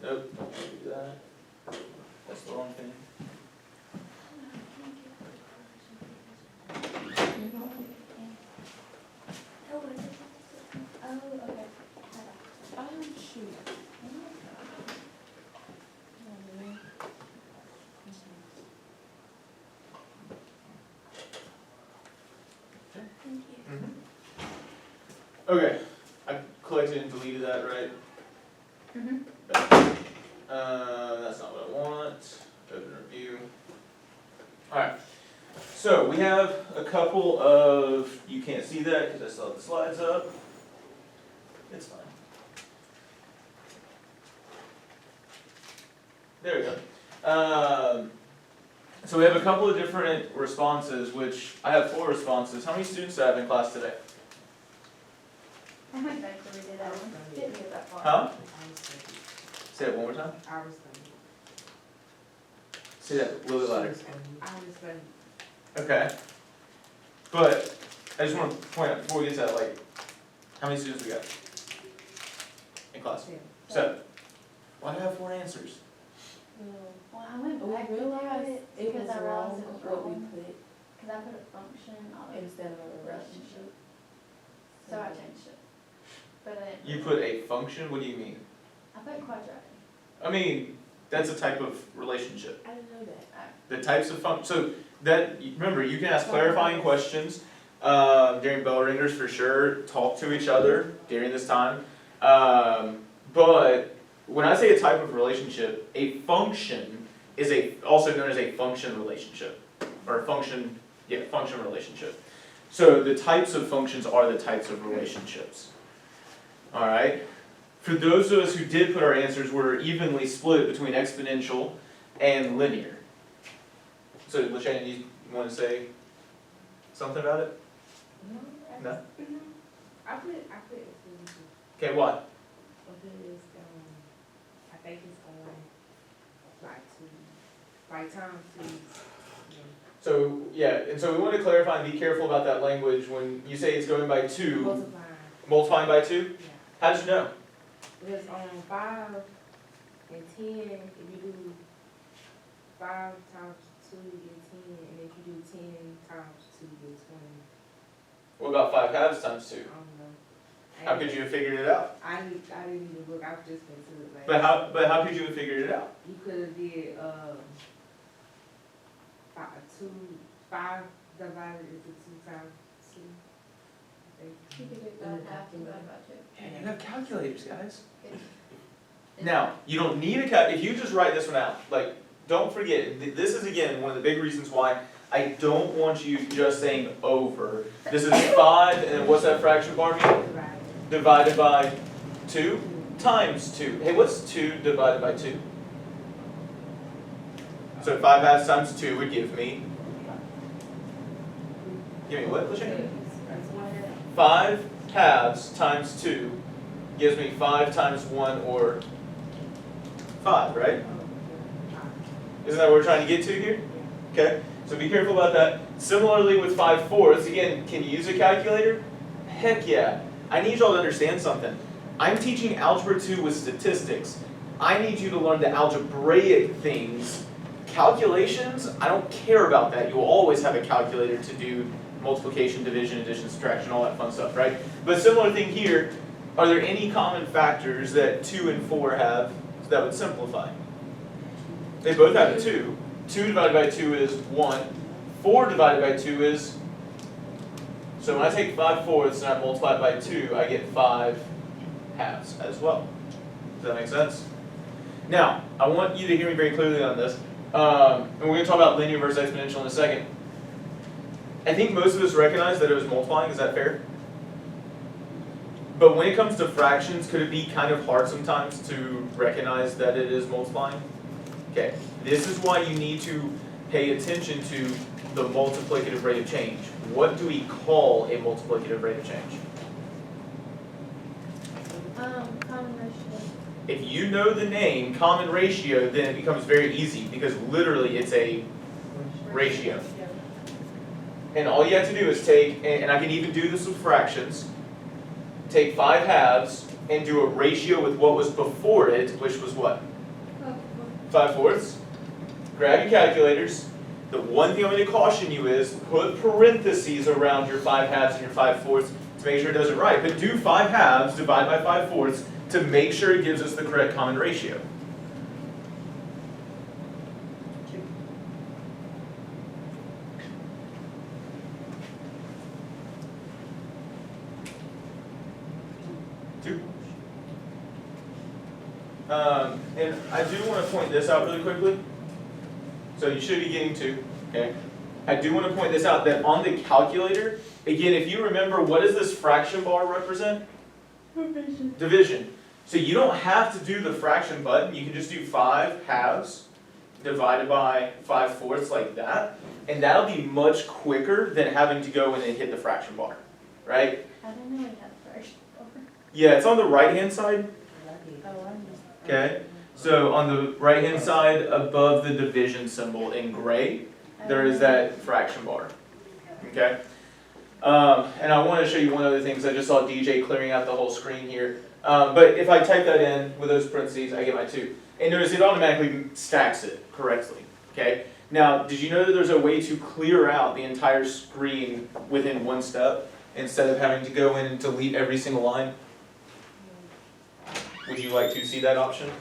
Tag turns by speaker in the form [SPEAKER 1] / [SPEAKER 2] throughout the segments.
[SPEAKER 1] Nope, don't do that. That's the wrong thing.
[SPEAKER 2] Shoot.
[SPEAKER 1] Okay, I collected and deleted that, right?
[SPEAKER 2] Mm-hmm.
[SPEAKER 1] That's not what I want. Open review. Alright, so we have a couple of, you can't see that because I still have the slides up. It's fine. There we go. So we have a couple of different responses, which I have 4 responses. How many students do I have in class today?
[SPEAKER 2] I went back to read it out. Didn't get that far.
[SPEAKER 1] Huh? Say that one more time. Say that a little bit louder. Okay. But I just want to point out before we get to that, like, how many students we got in class? 7. Why do I have 4 answers?
[SPEAKER 2] Well, I went back to look at it because I realized it was wrong. Because I put a function on it
[SPEAKER 3] Instead of a
[SPEAKER 2] relationship. So I changed it. But I didn't.
[SPEAKER 1] You put a function? What do you mean?
[SPEAKER 2] I put quadratic.
[SPEAKER 1] I mean, that's a type of relationship.
[SPEAKER 3] I didn't know that.
[SPEAKER 1] The types of so that, remember, you can ask clarifying questions during bell ringers for sure, talk to each other during this time. But when I say a type of relationship, a function is also known as a function relationship, or a function relationship. So the types of functions are the types of relationships. All right. For those of us who did put our answers, we're evenly split between exponential and linear. So, LaShannon, you want to say something about it? No?
[SPEAKER 3] I put exponential.
[SPEAKER 1] Okay, why?
[SPEAKER 3] Because I think it's on like times 2.
[SPEAKER 1] So, yeah, and so we want to clarify and be careful about that language when you say it's going by 2, multiplying by 2.
[SPEAKER 3] Yeah.
[SPEAKER 1] How did you know?
[SPEAKER 3] Because on 5 and 10, if you do 5 times 2, you get 10, and if you do 10 times 2, you get 20.
[SPEAKER 1] What about 5 halves times 2?
[SPEAKER 3] I don't know.
[SPEAKER 1] How could you have figured it out?
[SPEAKER 3] I didn't even look. I've just been to it.
[SPEAKER 1] But how could you have figured it out?
[SPEAKER 3] You could have did 5 divided into 2 times 2.
[SPEAKER 2] You could do 5 half divided by 2.
[SPEAKER 1] Yeah, you have calculators, guys. Now, you don't need a if you just write this one out, like, don't forget, this is again one of the big reasons why I don't want you just saying over. This is 5, and then what's that fraction bar mean? Divided by 2 times 2. Hey, what's 2 divided by 2? So 5 halves times 2 would give me what, LaShannon? 5 halves times 2 gives me 5 times 1, or 5, right? Isn't that what we're trying to get to here? Okay, so be careful about that. Similarly with 5/4, again, can you use a calculator? Heck yeah. I need y'all to understand something. I'm teaching Algebra 2 with statistics. I need you to learn the algebraic things. Calculations, I don't care about that. You will always have a calculator to do multiplication, division, addition, subtraction, all that fun stuff, right? But similar thing here, are there any common factors that 2 and 4 have that would simplify? They both have a 2. 2 divided by 2 is 1. 4 divided by 2 is, so when I take 5/4 and I multiply it by 2, I get 5 halves as well. Does that make sense? Now, I want you to hear me very clearly on this. And we're going to talk about linear versus exponential in a second. I think most of us recognize that it was multiplying. Is that fair? But when it comes to fractions, could it be kind of hard sometimes to recognize that it is multiplying? Okay, this is why you need to pay attention to the multiplicative rate of change. What do we call a multiplicative rate of change?
[SPEAKER 2] Common ratio.
[SPEAKER 1] If you know the name common ratio, then it becomes very easy because literally it's a ratio. And all you have to do is take, and I can even do this with fractions, take 5 halves and do a ratio with what was before it, which was what? 5/4. Grab your calculators. The one thing I'm going to caution you is put parentheses around your 5/2 and your 5/4 to make sure it does it right. But do 5/2 divide by 5/4 to make sure it gives us the correct common ratio. And I do want to point this out really quickly. So you should be getting 2, okay? I do want to point this out that on the calculator, again, if you remember, what does this fraction bar represent? Division. So you don't have to do the fraction button, you can just do 5/2 divided by 5/4 like that, and that'll be much quicker than having to go in and hit the fraction bar, right?
[SPEAKER 2] I didn't know we had a fraction bar.
[SPEAKER 1] Yeah, it's on the right-hand side. Okay, so on the right-hand side above the division symbol in gray, there is that fraction bar. Okay? And I want to show you one other thing, because I just saw DJ clearing out the whole screen here. But if I type that in with those parentheses, I get my 2. And notice it automatically stacks it correctly. Okay? Now, did you know that there's a way to clear out the entire screen within one step, instead of having to go in and delete every single line? Would you like to see that option?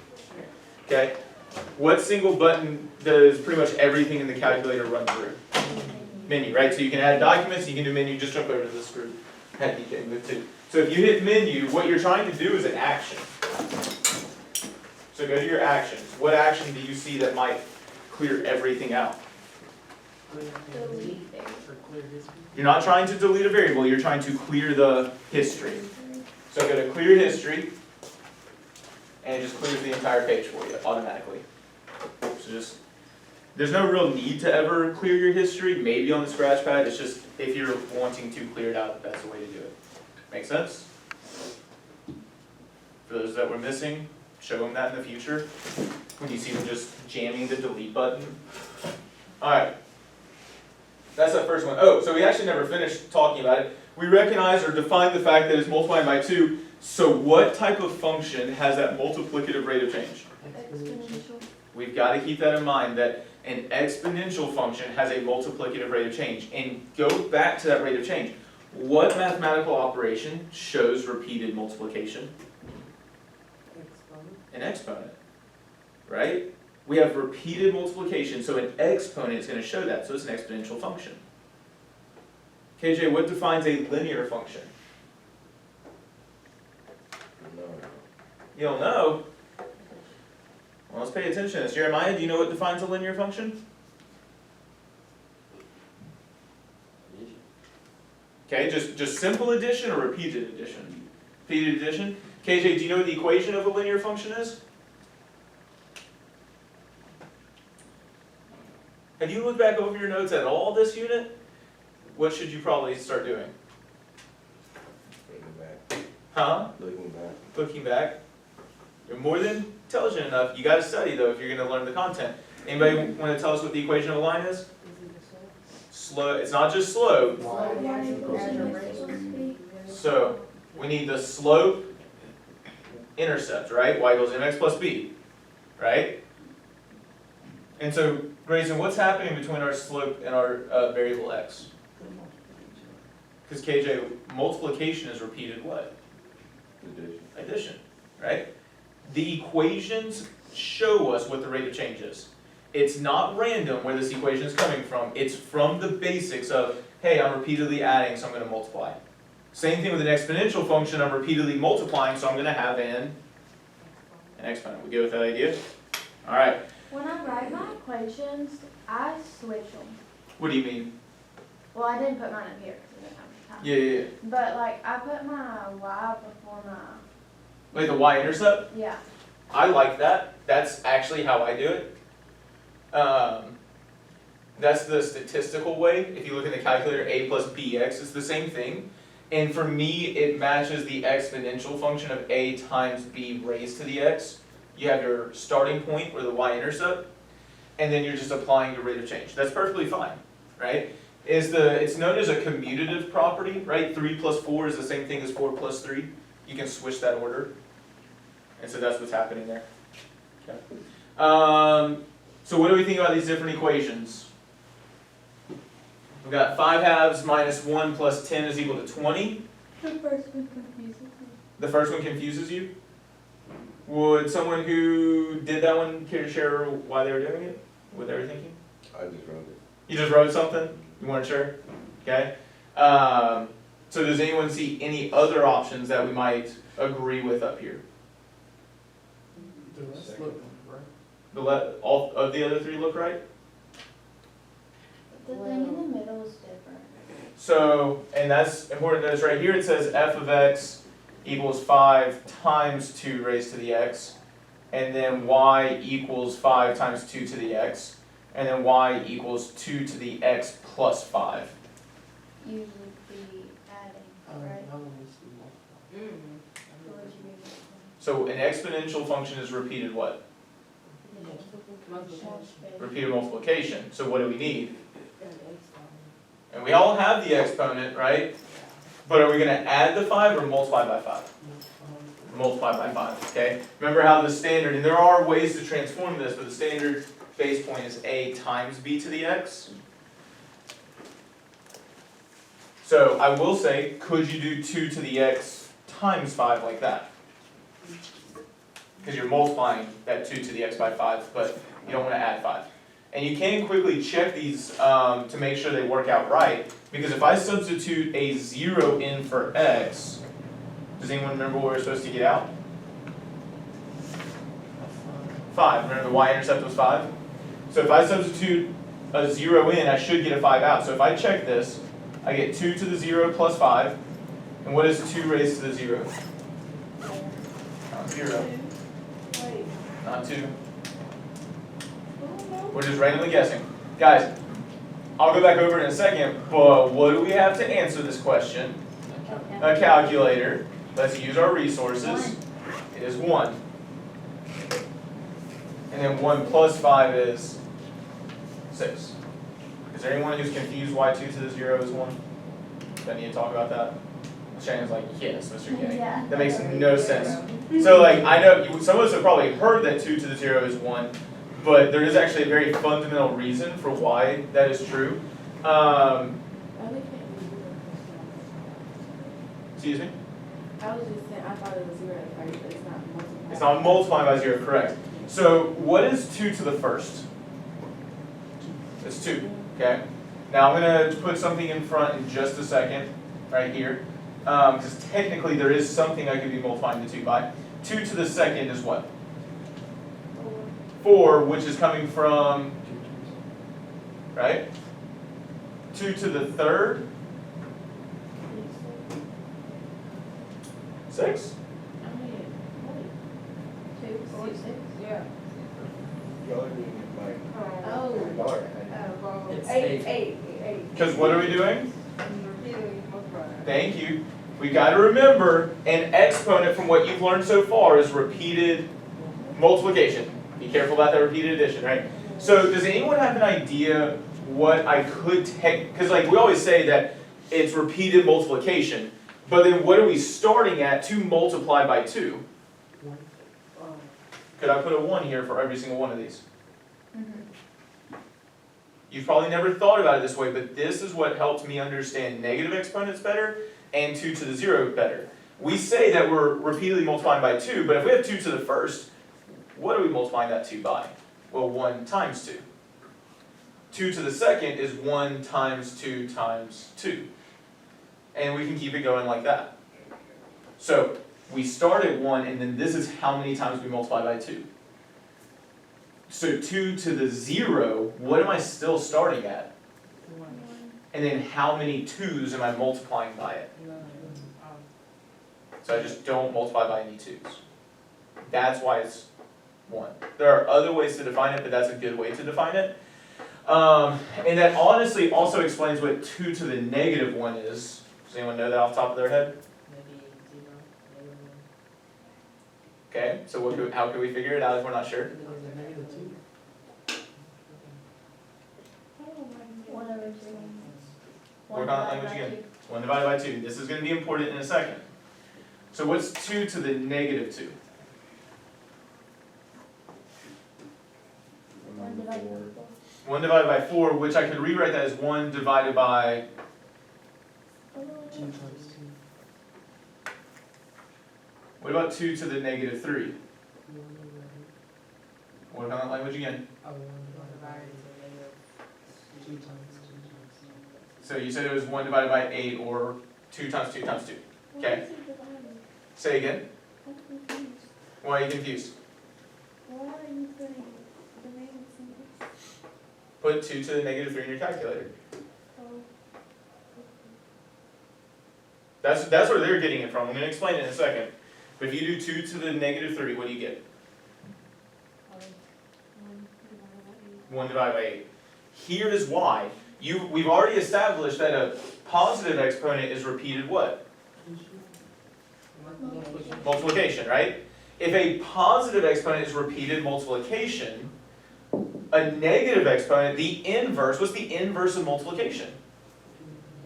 [SPEAKER 1] Okay. What single button does pretty much everything in the calculator run through? Menu, right? So you can add documents, you can do menu, just jump over to this group. Had DK move too. So if you hit menu, what you're trying to do is an action. So go to your actions. What action do you see that might clear everything out?
[SPEAKER 2] Delete there.
[SPEAKER 1] You're not trying to delete a variable, you're trying to clear the history. So go to clear history, and it just clears the entire page for you automatically. So just, there's no real need to ever clear your history, maybe on the scratch pad, it's just if you're wanting to clear it out, that's the way to do it. Make sense? For those that were missing, show them that in the future, when you see them just jamming the delete button. Alright, that's that first one. Oh, so we actually never finished talking about it. We recognize or define the fact that it's multiplying by 2. So what type of function has that multiplicative rate of change?
[SPEAKER 2] Exponential.
[SPEAKER 1] We've got to keep that in mind, that an exponential function has a multiplicative rate of change. And go back to that rate of change. What mathematical operation shows repeated multiplication? An exponent, right? We have repeated multiplication, so an exponent is going to show that, so it's an exponential function. KJ, what defines a linear function? You don't know? Well, let's pay attention to this. Jeremiah, do you know what defines a linear function? Okay, just simple addition or repeated addition? Repeated addition. KJ, do you know what the equation of a linear function is? Have you looked back over your notes at all this unit? What should you probably start doing?
[SPEAKER 4] Looking back.
[SPEAKER 1] Huh?
[SPEAKER 4] Looking back.
[SPEAKER 1] Looking back. You're more than intelligent enough. You got to study though if you're going to learn the content. Anybody want to tell us what the equation of a line is? Slow. It's not just slope. So we need the slope intercept, right? Y equals mx plus b, right? And so, Grayson, what's happening between our slope and our variable x? Because KJ, multiplication is repeated what? Addition, right? The equations show us what the rate of change is. It's not random where this equation is coming from. It's from the basics of, hey, I'm repeatedly adding, so I'm going to multiply. Same thing with an exponential function. I'm repeatedly multiplying, so I'm going to have an exponent. We good with that idea? All right.
[SPEAKER 2] When I write my equations, I switch them.
[SPEAKER 1] What do you mean?
[SPEAKER 2] Well, I didn't put mine up here because I didn't have time.
[SPEAKER 1] Yeah.
[SPEAKER 2] But like, I put my y before my,
[SPEAKER 1] Like the y-intercept?
[SPEAKER 2] yeah.
[SPEAKER 1] I like that. That's actually how I do it. That's the statistical way. If you look in the calculator, a plus bx is the same thing. And for me, it matches the exponential function of a times b raised to the x. You have your starting point, or the y-intercept, and then you're just applying your rate of change. That's perfectly fine, right? It's known as a commutative property, right? 3 plus 4 is the same thing as 4 plus 3. You can switch that order. And so that's what's happening there. Okay. So what do we think about these different equations? We've got 5/2 minus 1 plus 10 is equal to 20.
[SPEAKER 2] The first one confuses me.
[SPEAKER 1] The first one confuses you? Would someone who did that one care to share why they were doing it? What they were thinking?
[SPEAKER 4] I just wrote it.
[SPEAKER 1] You just wrote something? You weren't sure? Okay. So does anyone see any other options that we might agree with up here?
[SPEAKER 5] The rest look right.
[SPEAKER 1] All of the other three look right?
[SPEAKER 2] The thing in the middle is different.
[SPEAKER 1] So, and that's important to notice right here, it says f of x equals 5 times 2 raised to the x, and then y equals 5 times 2 to the x, and then y equals 2 to the x plus 5.
[SPEAKER 2] Usually be adding, right?
[SPEAKER 5] I want to see more.
[SPEAKER 2] Or would you read it?
[SPEAKER 1] So an exponential function is repeated what? Repeated multiplication. So what do we need? And we all have the exponent, right? But are we going to add the 5 or multiply by 5? Multiply by 5, okay? Remember how the standard, and there are ways to transform this, but the standard base point is a times b to the x. So I will say, could you do 2 to the x times 5 like that? Because you're multiplying that 2 to the x by 5, but you don't want to add 5. And you can quickly check these to make sure they work out right, because if I substitute a 0 in for x, does anyone remember what we're supposed to get out? 5. Remember the y-intercept was 5? So if I substitute a 0 in, I should get a 5 out. So if I check this, I get 2 to the 0 plus 5. And what is 2 raised to the 0? Not 0. Not 2. We're just randomly guessing. Guys, I'll go back over it in a second, but what do we have to answer this question? A calculator. Let's use our resources. It is 1. And then 1 plus 5 is 6. Is there anyone who's confused why 2 to the 0 is 1? Do I need to talk about that? Shannon's like, yes, Mr. Kenny.
[SPEAKER 2] Yeah.
[SPEAKER 1] That makes no sense. So like, I know some of us have probably heard that 2 to the 0 is 1, but there is actually a very fundamental reason for why that is true. Excuse me?
[SPEAKER 3] I was just saying, I thought it was 0 at first, but it's not multiplying.
[SPEAKER 1] It's not multiplying by 0, correct. So what is 2 to the first? It's 2, okay? Now I'm going to put something in front in just a second, right here. Because technically there is something I could be multiplying the 2 by. 2 to the second is what? 4, which is coming from, right? 2 to the third? 6?
[SPEAKER 2] 2, 4, 6.
[SPEAKER 3] Yeah.
[SPEAKER 4] Y'all are doing it like,
[SPEAKER 2] Oh.
[SPEAKER 4] y'all are adding.
[SPEAKER 5] It's
[SPEAKER 3] 8.
[SPEAKER 1] Because what are we doing?
[SPEAKER 3] Repeatedly multiplying.
[SPEAKER 1] Thank you. We got to remember an exponent from what you've learned so far is repeated multiplication. Be careful about that repeated addition, right? So does anyone have an idea what I could take? Because like we always say that it's repeated multiplication, but then what are we starting at to multiply by 2? Could I put a 1 here for every single one of these? You've probably never thought about it this way, but this is what helps me understand negative exponents better and 2 to the 0 better. We say that we're repeatedly multiplying by 2, but if we have 2 to the first, what are we multiplying that 2 by? Well, 1 times 2. 2 to the second is 1 times 2 times 2. And we can keep it going like that. So we start at 1, and then this is how many times we multiply by 2. So 2 to the 0, what am I still starting at?
[SPEAKER 3] 1.
[SPEAKER 1] And then how many 2's am I multiplying by it? So I just don't multiply by any 2's. That's why it's 1. There are other ways to define it, but that's a good way to define it. And that honestly also explains what 2 to the negative 1 is. Does anyone know that off the top of their head?
[SPEAKER 5] Maybe 0, negative 1.
[SPEAKER 1] Okay, so how can we figure it out if we're not sure?
[SPEAKER 5] Because there's a negative 2.
[SPEAKER 2] 1 over 2.
[SPEAKER 1] Work on that language again. 1 divided by 2. This is going to be important in a second. So what's 2 to the negative 2?
[SPEAKER 2] 1 divided by 4.
[SPEAKER 1] 1 divided by 4, which I could rewrite that as 1 divided by,
[SPEAKER 5] 2 times 2.
[SPEAKER 1] what about 2 to the negative 3?
[SPEAKER 5] 1
[SPEAKER 1] What about that language again?
[SPEAKER 5] divided by 2 times 2 times 2.
[SPEAKER 1] So you said it was 1 divided by 8, or 2 times 2 times 2.
[SPEAKER 2] Why
[SPEAKER 1] Okay.
[SPEAKER 2] is it divided?
[SPEAKER 1] Say again.
[SPEAKER 2] I'm confused.
[SPEAKER 1] Why are you confused?
[SPEAKER 2] Why are you putting the main sentence?
[SPEAKER 1] Put 2 to the negative 3 in your calculator.
[SPEAKER 2] Oh.
[SPEAKER 1] That's where they're getting it from. I'm going to explain it in a second. But if you do 2 to the negative 3, what do you get? 1 divided by 8. Here is why. We've already established that a positive exponent is repeated what? Multiplication, right? If a positive exponent is repeated multiplication, a negative exponent, the inverse, what's the inverse of multiplication?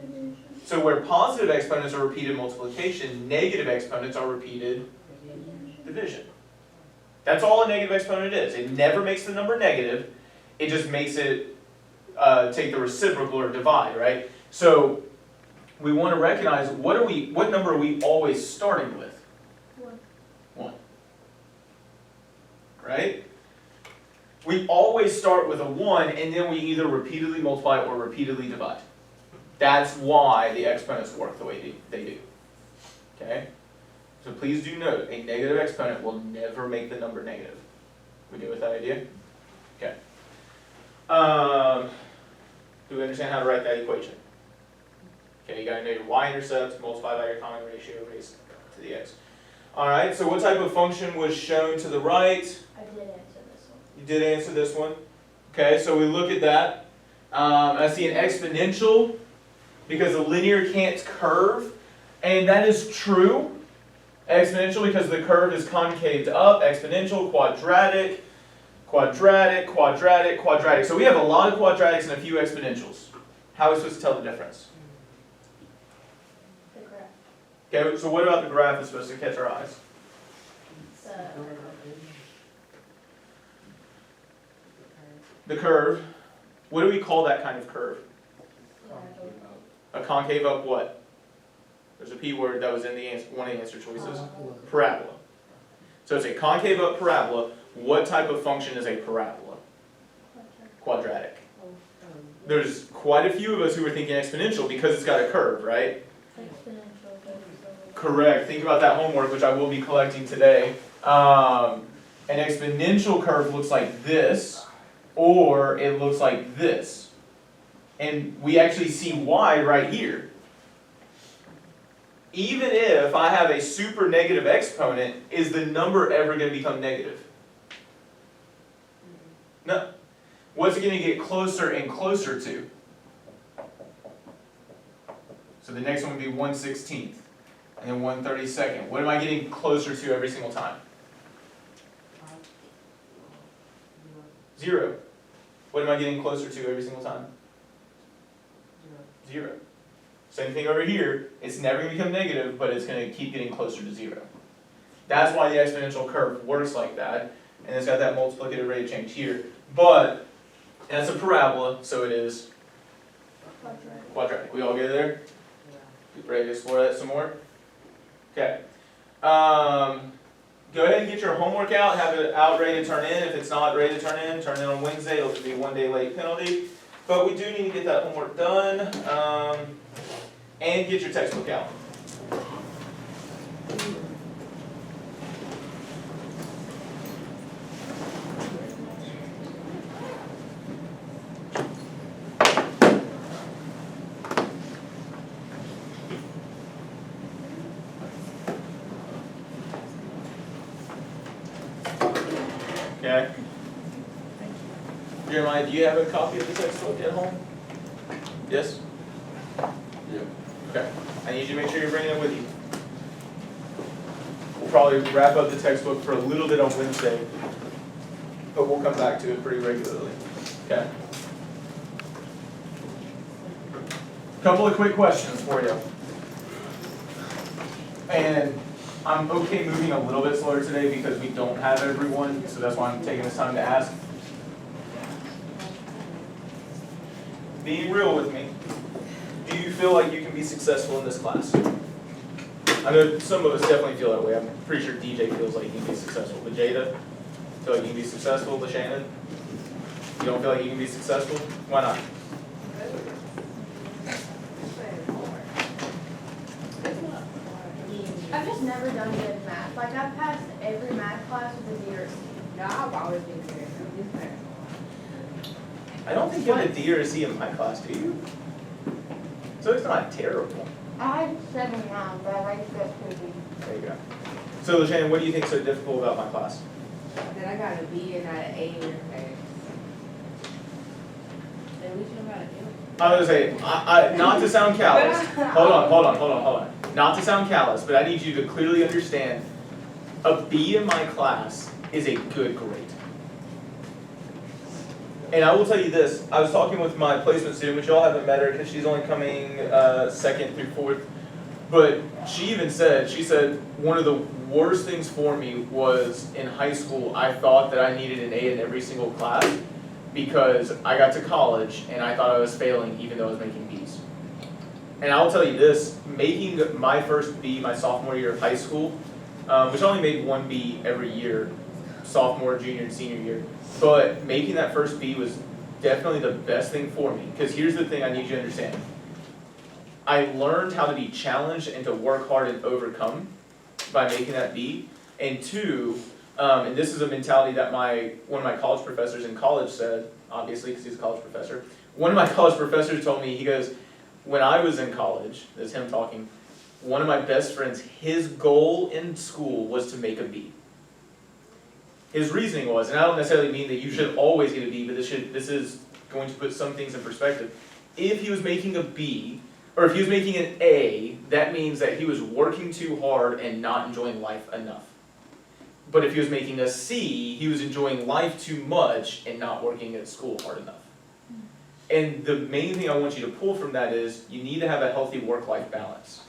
[SPEAKER 2] Division.
[SPEAKER 1] So where positive exponents are repeated multiplication, negative exponents are repeated division. That's all a negative exponent is. It never makes the number negative, it just makes it take the reciprocal or divide, right? So we want to recognize what number are we always starting with? 1. Right? We always start with a 1 and then we either repeatedly multiply or repeatedly divide. That's why the exponents work the way they do. Okay? So please do note, a negative exponent will never make the number negative. We good with that idea? Okay. Do we understand how to write that equation? Okay, you gotta know your y-intercept, multiply by your common ratio, raised to the x. Alright, so what type of function was shown to the right?
[SPEAKER 2] I did answer this one.
[SPEAKER 1] You did answer this one. Okay, so we look at that. I see an exponential because a linear can't curve, and that is true. Exponential because the curve is concaved up, exponential, quadratic, quadratic, quadratic, quadratic. So we have a lot of quadratics and a few exponentials. How are we supposed to tell the difference?
[SPEAKER 2] The graph.
[SPEAKER 1] Okay, so what about the graph is supposed to catch our eyes?
[SPEAKER 2] So,
[SPEAKER 1] The curve. What do we call that kind of curve? A concave up what? There's a P word that was in the answer, one of the answer choices. Parabola. So it's a concave up parabola. What type of function is a parabola? Quadratic. There's quite a few of us who are thinking exponential because it's got a curve, right?
[SPEAKER 2] exponential goes over.
[SPEAKER 1] Correct. Think about that homework, which I will be collecting today. An exponential curve looks like this, or it looks like this. And we actually see y right here. Even if I have a super negative exponent, is the number ever going to become negative? No. What's it going to get closer and closer to? So the next one would be 1/16th, and then 1/32. What am I getting closer to every single time? 0. What am I getting closer to every single time? 0. Same thing over here. It's never going to become negative, but it's going to keep getting closer to 0. That's why the exponential curve works like that, and it's got that multiplicative rate of change here. But that's a parabola, so it is quadratic. We all get there? Ready to explore that some more? Okay. Go ahead and get your homework out. Have it out ready to turn in. If it's not ready to turn in on Wednesday. It'll be 1 day late penalty. But we do need to get that homework done. And get your textbook out. Okay. Jeremiah, do you have a copy of the textbook at home? Yes?
[SPEAKER 4] Yeah.
[SPEAKER 1] Okay. I need you to make sure you're bringing it with you. We'll probably wrap up the textbook for a little bit on Wednesday, but we'll come back to it pretty regularly. Okay? Couple of quick questions for you. And I'm okay moving a little bit slower today because we don't have everyone, so that's why I'm taking this time to ask. being real with me, do you feel like you can be successful in this class? I know some of us definitely feel that way. I'm pretty sure DJ feels like he can be successful. But Jada, feel like you can be successful? LaShannon? You don't feel like you can be successful? Why not?
[SPEAKER 2] I've just never done good in math. Like I've passed every math class with a D or a C.
[SPEAKER 3] No, I've always been good. I'm just saying.
[SPEAKER 1] I don't think you have a D or a C in my class, do you? So it's not terrible.
[SPEAKER 2] I had 79, but I rated that pretty good.
[SPEAKER 1] There you go. So LaShannon, what do you think is so difficult about my class?
[SPEAKER 3] Then I got a B and not an A in your class.
[SPEAKER 5] At least you know how to do
[SPEAKER 1] I was gonna say, not to sound callous. Hold on. Not to sound callous, but I need you to clearly understand, a B in my class is a good grade. And I will tell you this, I was talking with my placement student, which y'all haven't met her because she's only coming second through fourth. But she even said, one of the worst things for me was in high school, I thought that I needed an A in every single class because I got to college and I thought I was failing even though I was making B's. And I'll tell you this, making my first B my sophomore year of high school, which I only made one B every year, sophomore, junior, and senior year, but making that first B was definitely the best thing for me. Because here's the thing I need you to understand. I learned how to be challenged and to work hard and overcome by making that B. And two, and this is a mentality that one of my college professors in college said, obviously because he's a college professor. One of my college professors told me, he goes, when I was in college, this is him talking, one of my best friends, his goal in school was to make a B. His reasoning was, and I don't necessarily mean that you should always get a B, but this is going to put some things in perspective. If he was making a B, or if he was making an A, that means that he was working too hard and not enjoying life enough. But if he was making a C, he was enjoying life too much and not working at school hard enough. And the main thing I want you to pull from that is, you need to have a healthy work-life balance.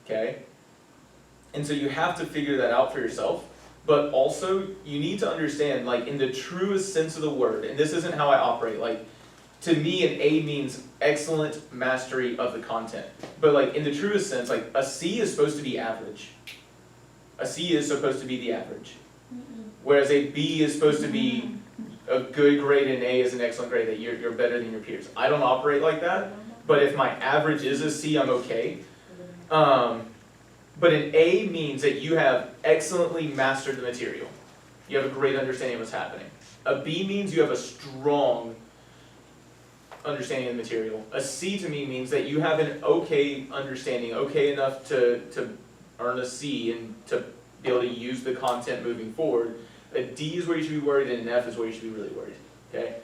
[SPEAKER 1] Okay? And so you have to figure that out for yourself. But also, you need to understand, like, in the truest sense of the word, and this isn't how I operate, like, to me, an A means excellent mastery of the content. But, like, in the truest sense, like, a C is supposed to be average. A C is supposed to be the average. Whereas a B is supposed to be a good grade, and A is an excellent grade, that you're better than your peers. I don't operate like that, but if my average is a C, I'm okay. But an A means that you have excellently mastered the material. You have a great understanding of what's happening. A B means you have a strong understanding of the material. A C to me means that you have an okay understanding, okay enough to earn a C and to be able to use the content moving forward. A D is where you should be worried, and an F is where you should be really worried. Okay?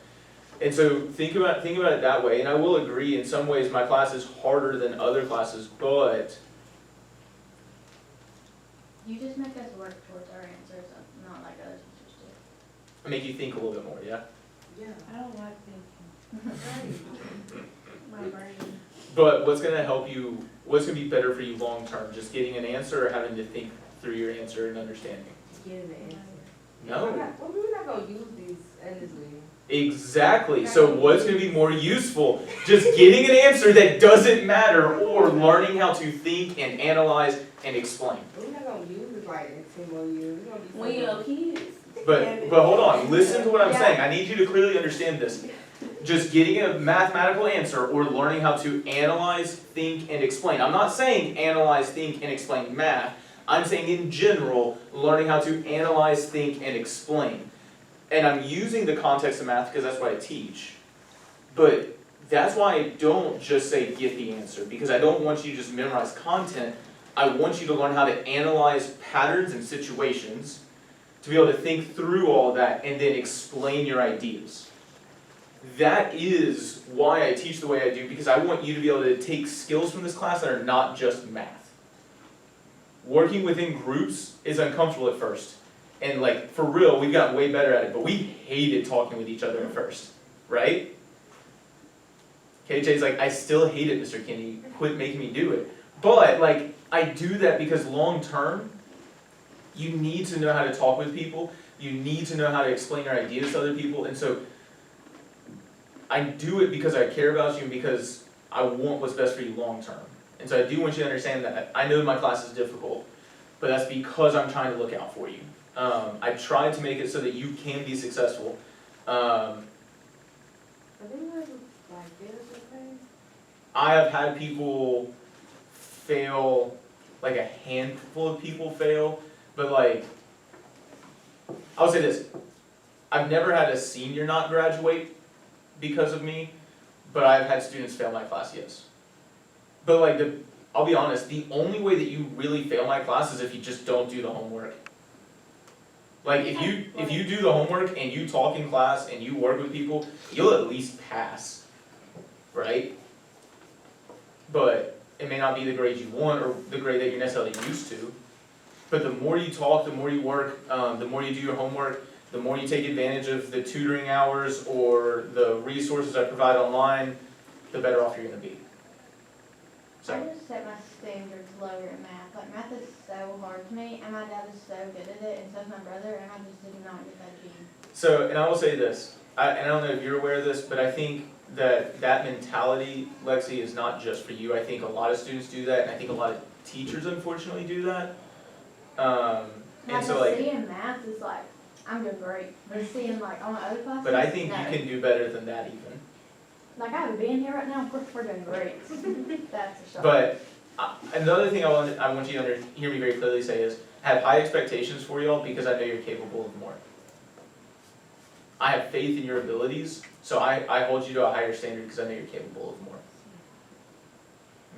[SPEAKER 1] And so think about it that way. And I will agree, in some ways my class is harder than other classes, but
[SPEAKER 2] You just make us work towards our answers, not like other teachers do.
[SPEAKER 1] I make you think a little bit more, yeah?
[SPEAKER 5] Yeah, I don't like thinking. My brain.
[SPEAKER 1] But what's going to be better for you long term? Just getting an answer or having to think through your answer and understanding?
[SPEAKER 3] Getting the answer.
[SPEAKER 1] No.
[SPEAKER 3] Well, we're not gonna use these endlessly.
[SPEAKER 1] Exactly. So what's going to be more useful? Just getting an answer that doesn't matter, or learning how to think and analyze and explain.
[SPEAKER 3] We're not gonna use it like in 10 more years. We're gonna be
[SPEAKER 2] When you're kids.
[SPEAKER 1] But hold on, listen to what I'm saying. I need you to clearly understand this. Just getting a mathematical answer or learning how to analyze, think, and explain. I'm not saying analyze, think, and explain math. I'm saying in general, learning how to analyze, think, and explain. And I'm using the context of math because that's what I teach. But that's why I don't just say get the answer, because I don't want you to just memorize content. I want you to learn how to analyze patterns and situations, to be able to think through all of that and then explain your ideas. That is why I teach the way I do, because I want you to be able to take skills from this class that are not just math. Working within groups is uncomfortable at first. And like, for real, we've gotten way better at it, but we hated talking with each other at first, right? KJ's like, I still hate it, Mr. Kinney, quit making me do it. But like, I do that because long term, you need to know how to talk with people, you need to know how to explain your ideas to other people, and so I do it because I care about you and because I want what's best for you long term. And so I do want you to understand that I know my class is difficult, but that's because I'm trying to look out for you. I tried to make it so that you can be successful.
[SPEAKER 3] Are they like this or things?
[SPEAKER 1] I have had people fail, like a handful of people fail, but like, I'll say this, I've never had a senior not graduate because of me, but I've had students fail my class, yes. But like, I'll be honest, the only way that you really fail my class is if you just don't do the homework. Like, if you do the homework and you talk in class and you work with people, you'll at least pass, right? But it may not be the grade you want or the grade that you're necessarily used to. But the more you talk, the more you work, the more you do your homework, the more you take advantage of the tutoring hours or the resources I provide online, the better off you're gonna be.
[SPEAKER 2] I
[SPEAKER 1] So,
[SPEAKER 2] just set my standards lower in math. Like math is so hard to me, and my dad is so good at it, and so is my brother, and I just did not get that gene.
[SPEAKER 1] so, and I will say this, and I don't know if you're aware of this, but I think that mentality, Lexi, is not just for you. I think a lot of students do that, and I think a lot of teachers unfortunately do that. And so like,
[SPEAKER 2] seeing math is like, I'm doing great, but seeing like all my other classes,
[SPEAKER 1] but I think
[SPEAKER 2] no.
[SPEAKER 1] you can do better than that even.
[SPEAKER 2] Like I have being here right now, of course we're doing great. That's a shock.
[SPEAKER 1] But another thing I want you to hear me very clearly say is, I have high expectations for y'all because I know you're capable of more. I have faith in your abilities, so I hold you to a higher standard because I know you're capable of more.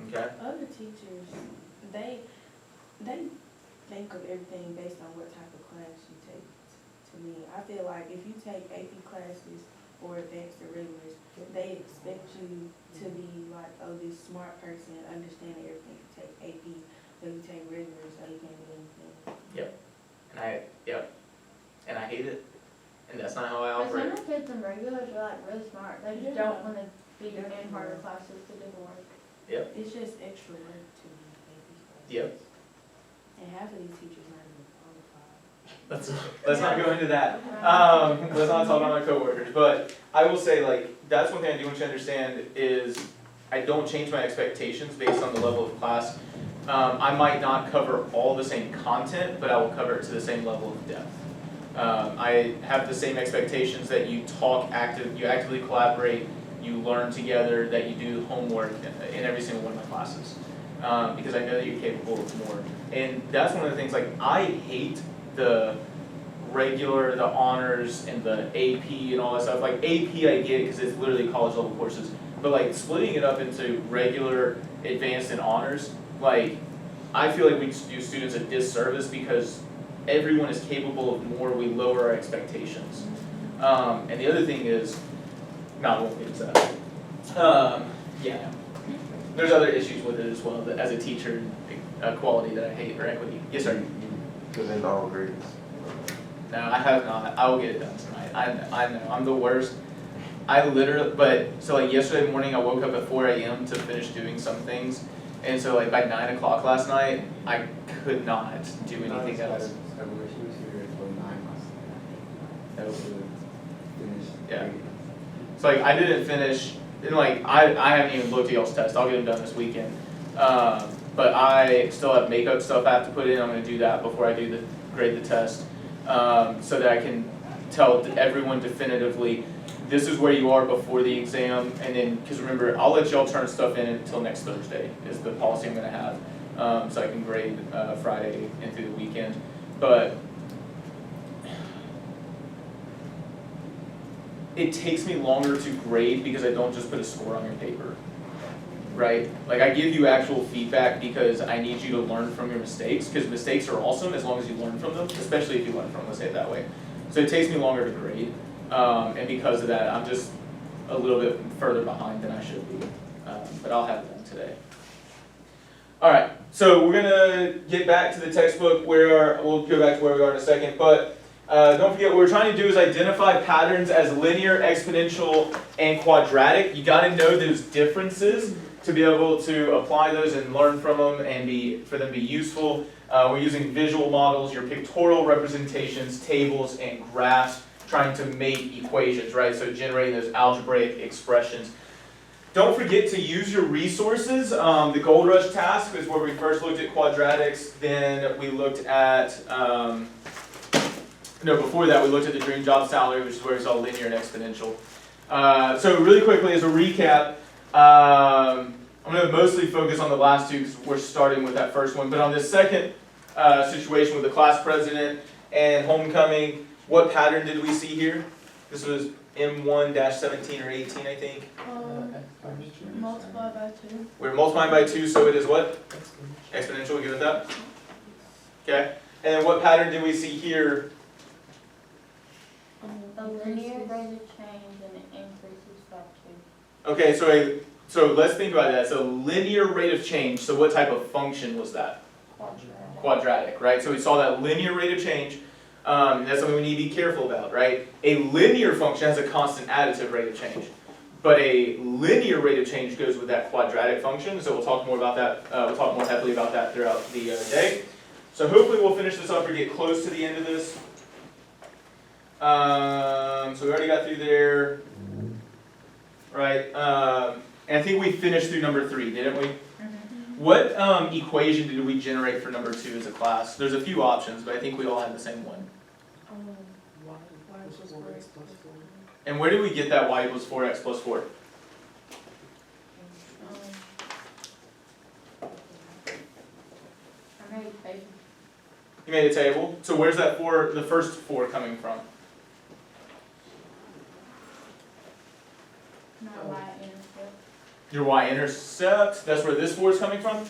[SPEAKER 1] Okay?
[SPEAKER 5] Other teachers, they think of everything based on what type of class you take. To me, I feel like if you take AP classes or advanced or regulars, they expect you to be like, oh, this smart person, understanding everything. You take AP, so you take regular, so you can't do anything.
[SPEAKER 1] And I hate it, and that's not how I
[SPEAKER 2] But
[SPEAKER 1] operate.
[SPEAKER 2] some of the kids in regulars are like really smart, they just
[SPEAKER 5] Yeah.
[SPEAKER 2] don't wanna be in harder classes to do the work.
[SPEAKER 5] It's just extra work to me, AP classes.
[SPEAKER 1] Yep.
[SPEAKER 5] And half of these teachers not even qualified.
[SPEAKER 1] Let's not go into that. Let's not talk about my coworkers, but I will say, like, that's one thing I do want you to understand is I don't change my expectations based on the level of class. I might not cover all the same content, but I will cover it to the same level of depth. I have the same expectations that you you actively collaborate, you learn together, that you do homework in every single one of my classes. Because I know that you're capable of more. And that's one of the things, like, I hate the regular, the honors, and the AP and all that stuff. Like, AP I get because it's literally college level courses. But like, splitting it up into regular, advanced, and honors, like, I feel like we do students a disservice because everyone is capable of more, we lower our expectations. And the other thing is, no, I won't get into that. Yeah. There's other issues with it as well, that as a teacher, quality that I hate, or equity. Yes, sir?
[SPEAKER 4] Because in all grades.
[SPEAKER 1] No, I have not. I will get it done tonight. I know, I'm the worst. I literally, so like yesterday morning, I woke up at 4 a.m. to finish doing some things. And so like by 9 o'clock last night, I could not do anything else.
[SPEAKER 4] I wish she was here until 9 last night.
[SPEAKER 1] That was
[SPEAKER 4] Finished.
[SPEAKER 1] Yeah. So like, I didn't finish, and like, I haven't even looked at y'all's test. I'll get them done this weekend. But I still have makeup stuff I have to put in. I'm gonna do that before I do grade the test. So that I can tell everyone definitively, this is where you are before the exam, and then, because remember, I'll let y'all turn stuff in until next Thursday, is the policy I'm gonna have, so I can grade Friday and through the weekend. But it takes me longer to grade because I don't just put a score on your paper, right? Like, I give you actual feedback because I need you to learn from your mistakes, because mistakes are awesome as long as you learn from them, especially if you learn from them, let's say it that way. So it takes me longer to grade. And because of that, I'm just a little bit further behind than I should be. But I'll have it done today. Alright, so we're gonna get back to the textbook we'll go back to where we are in a second, but don't forget what we're trying to do is identify patterns as linear, exponential, and quadratic. You gotta know those differences to be able to apply those and learn from them and for them to be useful. We're using visual models, your pictorial representations, tables, and graphs. trying to make equations, right? So generating those algebraic expressions. Don't forget to use your resources. The Gold Rush task is where we first looked at quadratics, then we looked at, before that we looked at the dream job salary, which is where we saw linear and exponential. So really quickly as a recap, I'm going to mostly focus on the last two because we're starting with that first one, but on this second situation with the class president and homecoming, what pattern did we see here? This was M1-17 or 18, I think.
[SPEAKER 2] Multiply by 2.
[SPEAKER 1] We're multiplying by 2, so it is what? Exponential, we good with that? Okay. And then what pattern did we see here?
[SPEAKER 2] A linear rate of change and it increases by 2.
[SPEAKER 1] Okay, so let's think about that. So linear rate of change, so what type of function was that?
[SPEAKER 2] Quadratic.
[SPEAKER 1] Quadratic, right? So we saw that linear rate of change. That's something we need to be careful about, right? A linear function has a constant additive rate of change. But a linear rate of change goes with that quadratic function, so we'll talk more about that, we'll talk more heavily about that throughout the day. So hopefully we'll finish this up or get close to the end of this. So we already got through there, right? And I think we finished through number 3, didn't we? What equation did we generate for number 2 as a class? There's a few options, but I think we all had the same one.
[SPEAKER 5] Y equals 4x plus 4.
[SPEAKER 1] And where did we get that y equals 4x plus 4?
[SPEAKER 2] I made a paper.
[SPEAKER 1] You made a table. So where's that 4, the first 4 coming from?
[SPEAKER 2] Not y-intercept.
[SPEAKER 1] Your y-intercept, that's where this 4 is coming from?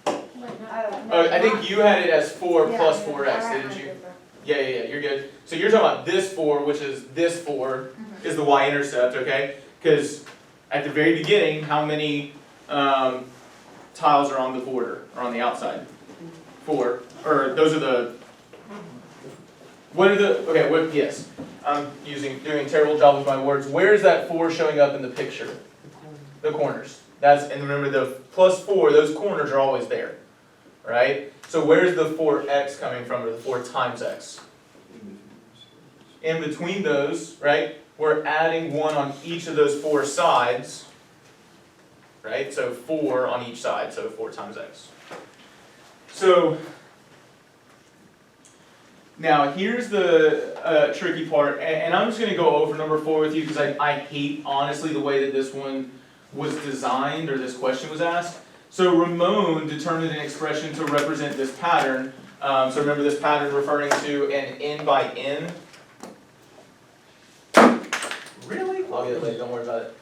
[SPEAKER 2] Wait, no.
[SPEAKER 1] Oh, I think you had it as 4
[SPEAKER 2] Yeah,
[SPEAKER 1] plus
[SPEAKER 2] yeah,
[SPEAKER 1] 4x,
[SPEAKER 2] I write
[SPEAKER 1] didn't
[SPEAKER 2] mine
[SPEAKER 1] you?
[SPEAKER 2] different.
[SPEAKER 1] Yeah, you're good. So you're talking about this 4, which is this 4, is the y-intercept, okay? Because at the very beginning, how many tiles are on the border, or on the outside? 4, or those are the, what are the, okay, yes. I'm doing a terrible job with my words. Where is that 4 showing up in the picture? The corners. And remember the plus 4, those corners are always there, right? So where's the 4x coming from, or the 4 times x? In between those, right? We're adding 1 on each of those 4 sides, right? So 4 on each side, so 4 times x. So now here's the tricky part, and I'm just going to go over number 4 with you because I hate, honestly, the way that this one was designed, or this question was asked. So Ramon determined an expression to represent this pattern. So remember this pattern referring to an n by n. Really? I'll get it later, don't worry about it.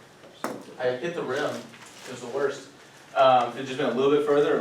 [SPEAKER 1] I hit the rim. It was the worst. If it had just been a little bit further.